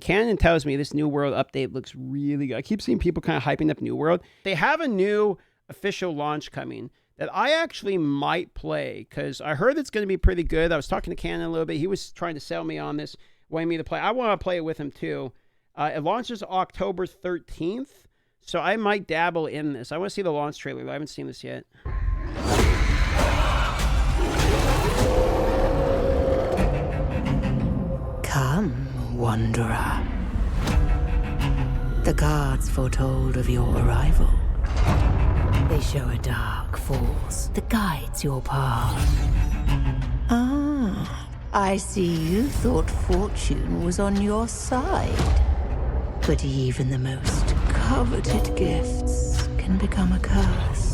Canon tells me this New World update looks really good. I keep seeing people kind of hyping up New World. They have a new official launch coming that I actually might play because I heard it's going to be pretty good. I was talking to Canon a little bit. He was trying to sell me on this, wanting me to play. I want to play it with him too. It launches October 13th, so I might dabble in this. I want to see the launch trailer. I haven't seen this yet. Come, wanderer. The gods foretold of your arrival. They show a dark force that guides your path. Ah, I see you thought fortune was on your side. But even the most coveted gifts can become a curse.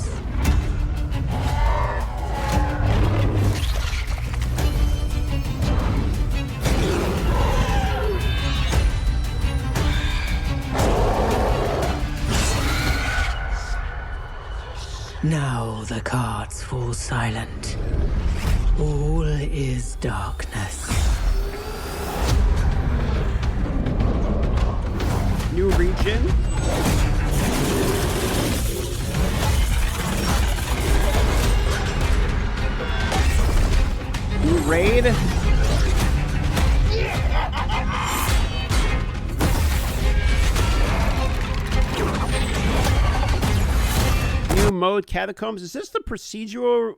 Now the cards fall silent. All is darkness. New region. New raid. New mode, Catacombs. Is this the procedural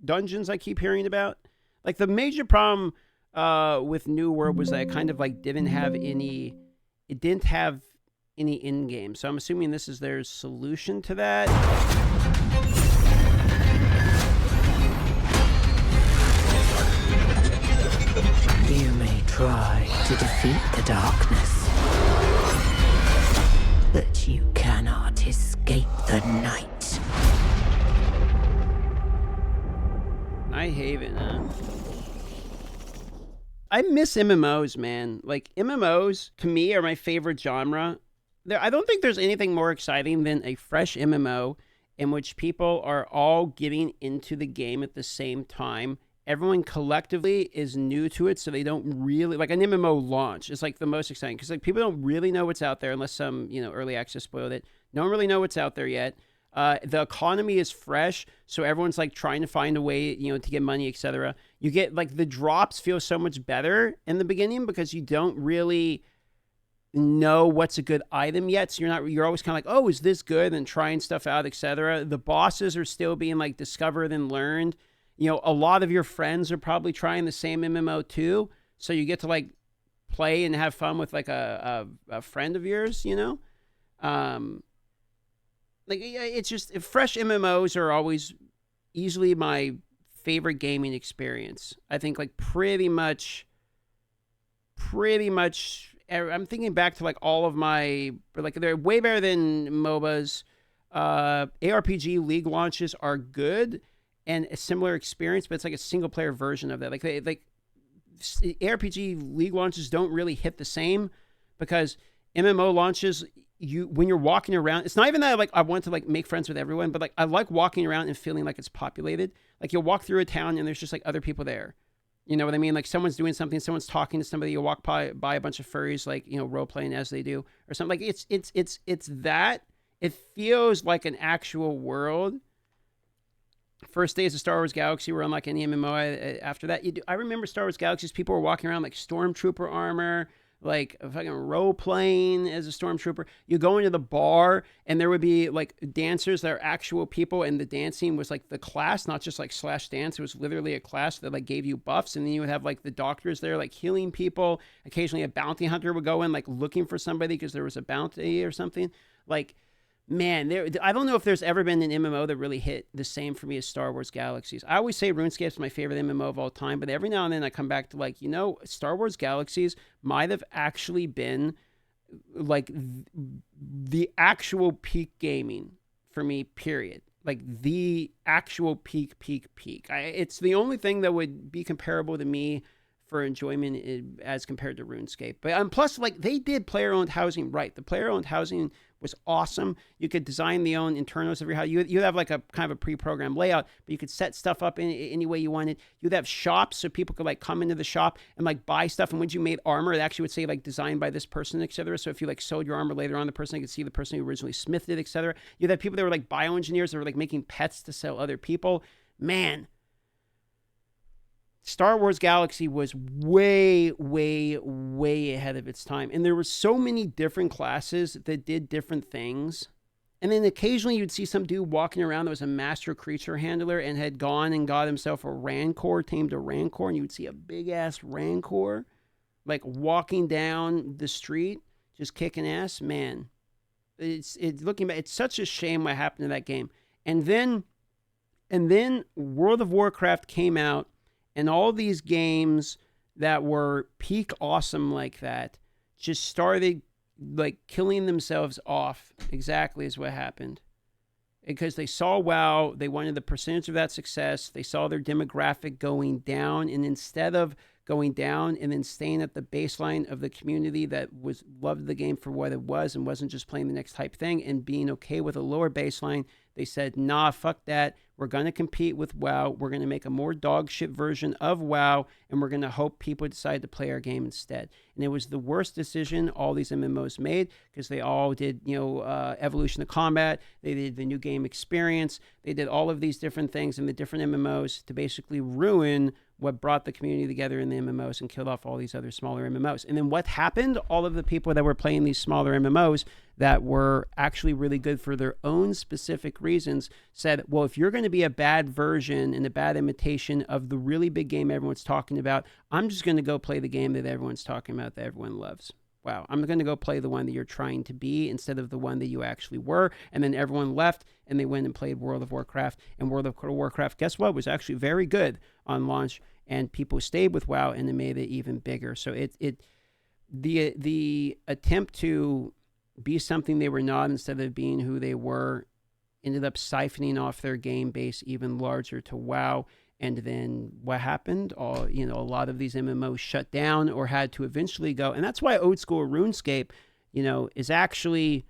dungeons I keep hearing about? Like, the major problem with New World was that it kind of like didn't have any in-game. So I'm assuming this is their solution to that. You may try to defeat the darkness, but you cannot escape the night. Night Haven, huh? I miss MMOs, man. Like, MMOs, to me, are my favorite genre. I don't think there's anything more exciting than a fresh MMO in which people are all getting into the game at the same time. Everyone collectively is new to it, so they don't really... Like, an MMO launch is, like, the most exciting. Because, like, people don't really know what's out there unless some, early access spoiled it. No one really know what's out there yet. The economy is fresh, so everyone's like trying to find a way, to get money, etc. You get like the drops feel so much better in the beginning because you don't really know what's a good item yet. So you're always kind of like, oh, is this good? And trying stuff out, etc. The bosses are still being like discovered and learned. A lot of your friends are probably trying the same MMO too. So you get to like play and have fun with like a friend of yours, Like, it's just, fresh MMOs are always easily my favorite gaming experience. I think, like, pretty much, I'm thinking back to, like, all of my, like, they're way better than MOBAs. ARPG League launches are good and a similar experience, but it's like a single-player version of that. Like, ARPG League launches don't really hit the same because MMO launches... when you're walking around, it's not even that I want to like make friends with everyone, but like I like walking around and feeling like it's populated. Like you'll walk through a town and there's just like other people there. You know what I mean? Like someone's doing something, someone's talking to somebody. You walk by a bunch of furries, like role playing as they do or something. Like it's that. It feels like an actual world. First days of Star Wars Galaxy were unlike any MMO. After that, I remember Star Wars Galaxies. People were walking around like stormtrooper armor. Like fucking role playing as a stormtrooper. You go into the bar and there would be like dancers that are actual people, and the dancing was like the class, not just like slash dance. It was literally a class that like gave you buffs, and then you would have like the doctors there like healing people. Occasionally a bounty hunter would go in like looking for somebody because there was a bounty or something. Like, man, I don't know if there's ever been an MMO that really hit the same for me as Star Wars Galaxies. I always say RuneScape's my favorite MMO of all time, but every now and then I come back to like, Star Wars Galaxies might have actually been like the actual peak gaming for me, period. Like the actual peak. It's the only thing that would be comparable to me for enjoyment as compared to RuneScape. But plus, like, they did player-owned housing right. The player-owned housing was awesome. You could design the own internals of your house. You'd have like a kind of a pre-programmed layout, but you could set stuff up in any way you wanted. You'd have shops so people could like come into the shop and like buy stuff. And when you made armor, it actually would say like designed by this person, etc. So if you like sold your armor later on, the person could see the person who originally smithed it, etc. You'd have people that were like bioengineers that were like making pets to sell other people. Man, Star Wars Galaxy was way, way, way ahead of its time. And there were so many different classes that did different things. And then occasionally you'd see some dude walking around that was a master creature handler and had gone and got himself a Rancor, tamed a Rancor, and you would see a big-ass Rancor, like walking down the street, just kicking ass. Man, it's looking back, it's such a shame what happened to that game. And then World of Warcraft came out, and all these games that were peak awesome like that just started like killing themselves off. Exactly is what happened. Because they saw WoW, they wanted the percentage of that success. They saw their demographic going down, and instead of going down and then staying at the baseline of the community that loved the game for what it was and wasn't just playing the next hype thing and being okay with a lower baseline, they said, nah, fuck that. We're going to compete with WoW. We're going to make a more dog shit version of WoW, and we're going to hope people decide to play our game instead. And it was the worst decision all these MMOs made, because they all did, evolution of combat. They did the new game experience. They did all of these different things in the different MMOs to basically ruin what brought the community together in the MMOs and killed off all these other smaller MMOs. And then what happened? All of the people that were playing these smaller MMOs that were actually really good for their own specific reasons said, well, if you're going to be a bad version and a bad imitation of the really big game everyone's talking about, I'm just going to go play the game that everyone's talking about, that everyone loves. Wow, I'm going to go play the one that you're trying to be instead of the one that you actually were. And then everyone left and they went and played World of Warcraft. And World of Warcraft, guess what, was actually very good on launch. And people stayed with WoW and it made it even bigger. So the attempt to be something they were not instead of being who they were ended up siphoning off their game base even larger to WoW. And then what happened? A lot of these MMOs shut down or had to eventually go. And that's why old school RuneScape, is actually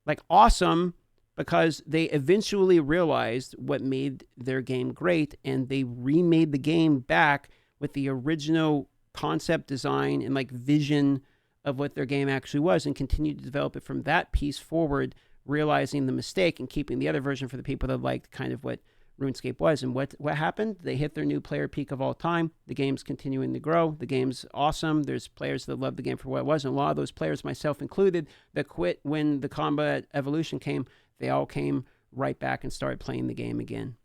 like awesome, because they eventually realized what made their game great, and they remade the game back with the original concept design and like vision of what their game actually was, and continued to develop it from that piece forward, realizing the mistake and keeping the other version for the people that liked kind of what RuneScape was. And what happened? They hit their new player peak of all time. The game's continuing to grow. The game's awesome. There's players that love the game for what it was, and a lot of those players, myself included, that quit when the combat evolution came, they all came right back and started playing the game again.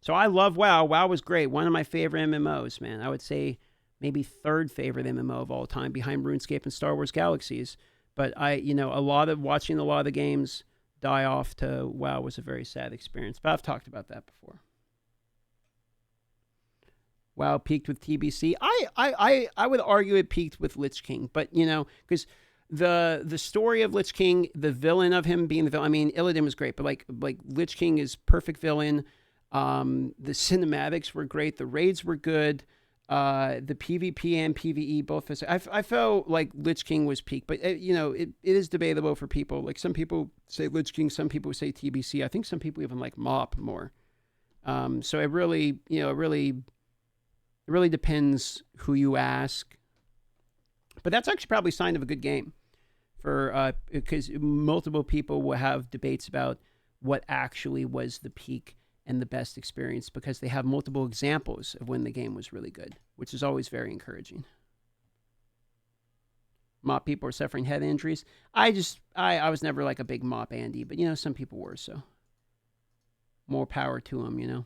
So I love WoW. WoW was great. One of my favorite MMOs, man. I would say maybe third favorite MMO of all time, behind RuneScape and Star Wars Galaxies. But watching a lot of the games die off to WoW was a very sad experience. But I've talked about that before. WoW peaked with TBC. I would argue it peaked with Lich King, but because the story of Lich King, the villain of him being the villain, I mean, Illidan was great, but like Lich King is perfect villain. The cinematics were great. The raids were good. The PvP and PvE both. I felt like Lich King was peak, but it is debatable for people. Like some people say Lich King, some people say TBC. I think some people even like Mop more. So it really depends who you ask. But that's actually probably a sign of a good game, because multiple people will have debates about what actually was the peak and the best experience, because they have multiple examples of when the game was really good, which is always very encouraging. Mop people are suffering head injuries. I was never like a big Mop Andy, but some people were, so more power to them,